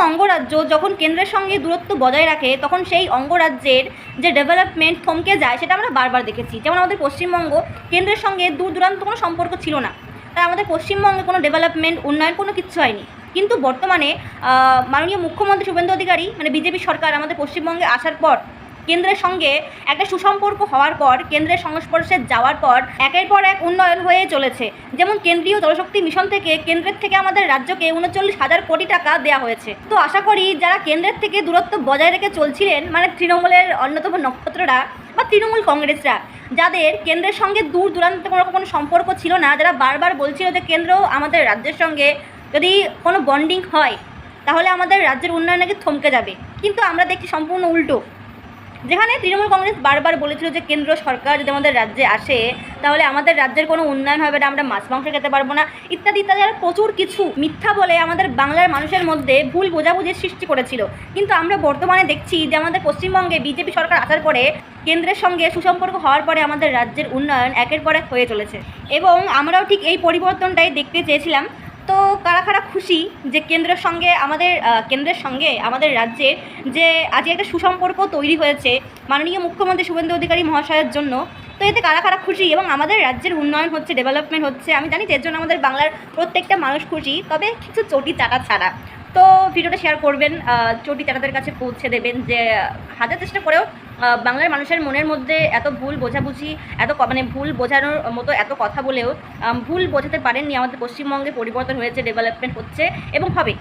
অঙ্গরাজ্য যখন কেন্দ্রের সঙ্গে দূরত্ব বজায় রাখে তখন সেই অঙ্গরাজ্যের যে ডেভেলপমেন্ট থমকে যায় সেটা আমরা বারবার দেখেছি। যেমন আমাদের পশ্চিমবঙ্গ কেন্দ্রের সঙ্গে দূর দূরান্ত কোনো সম্পর্ক ছিল না, তাই আমাদের পশ্চিমবঙ্গে কোনো ডেভেলপমেন্ট উন্নয়ন কোনো কিচ্ছু হয়নি। কিন্তু বর্তমানে মাননীয় মুখ্যমন্ত্রী শুভেন্দু অধিকারী মানে বিজেপি সরকার আমাদের পশ্চিমবঙ্গে আসার পর, কেন্দ্রের সঙ্গে একটা সুসম্পর্ক হওয়ার পর, কেন্দ্রের সংস্পর্শে যাওয়ার পর একের পর এক উন্নয়ন হয়ে চলেছে। যেমন কেন্দ্রীয় জলশক্তি মিশন থেকে কেন্দ্রের থেকে আমাদের রাজ্যকে 39,000 কোটি টাকা দেওয়া হয়েছে। তো আশা করি যারা কেন্দ্রের থেকে দূরত্ব বজায় রেখে চলছিলেন, মানে তৃণমূলের অন্যতম নক্ষত্ররা বা তৃণমূল কংগ্রেসরা, যাদের কেন্দ্রের সঙ্গে দূর দূরান্তে কোনো সম্পর্ক ছিল না, যারা বারবার বলছিল যে কেন্দ্র আমাদের রাজ্যের সঙ্গে যদি কোনো বন্ডিং হয় তাহলে আমাদের রাজ্যের উন্নয়ন নাকি থমকে যাবে, কিন্তু আমরা দেখছি সম্পূর্ণ উল্টো। যেখানে তৃণমূল কংগ্রেস বারবার বলেছিল যে কেন্দ্র সরকার যদি আমাদের রাজ্যে আসে তাহলে আমাদের রাজ্যের কোনো উন্নয়ন হবে না, আমরা মাছ মাংস খেতে পারবো না, ইত্যাদি ইত্যাদি আর প্রচুর কিছু মিথ্যা বলে আমাদের বাংলার মানুষের মধ্যে ভুল বোঝাবুঝির সৃষ্টি করেছিল। কিন্তু আমরা বর্তমানে দেখছি যে আমাদের পশ্চিমবঙ্গে বিজেপি সরকার আসার পরে, কেন্দ্রের সঙ্গে সুসম্পর্ক হওয়ার পরে আমাদের রাজ্যের উন্নয়ন একের পর এক হয়ে চলেছে এবং আমরাও ঠিক এই পরিবর্তনটাই দেখতে চেয়েছিলাম। তো কারা কারা খুশি যে কেন্দ্রের সঙ্গে আমাদের রাজ্যের যে আজকে একটা সুসম্পর্ক তৈরি হয়েছে মাননীয় মুখ্যমন্ত্রী শুভেন্দু অধিকারী মহাশয়ের জন্য, তো এতে কারা কারা খুশি এবং আমাদের রাজ্যের উন্নয়ন হচ্ছে, ডেভেলপমেন্ট হচ্ছে, আমি জানি এর জন্য আমাদের বাংলার প্রত্যেকটা মানুষ খুশি, তবে কিছু চটি চাটা ছাড়া। তো ভিডিওটা শেয়ার করবেন, চটি চাটাদের কাছে পৌঁছে দেবেন যে হাজার চেষ্টা করেও বাংলার মানুষের মনের মধ্যে এত ভুল বোঝাবুঝি, মানে ভুল বোঝানোর মতো এত কথা বলেও ভুল বোঝাতে পারেননি। আমাদের পশ্চিমবঙ্গে পরিবর্তন হয়েছে, ডেভেলপমেন্ট হচ্ছে এবং হবে।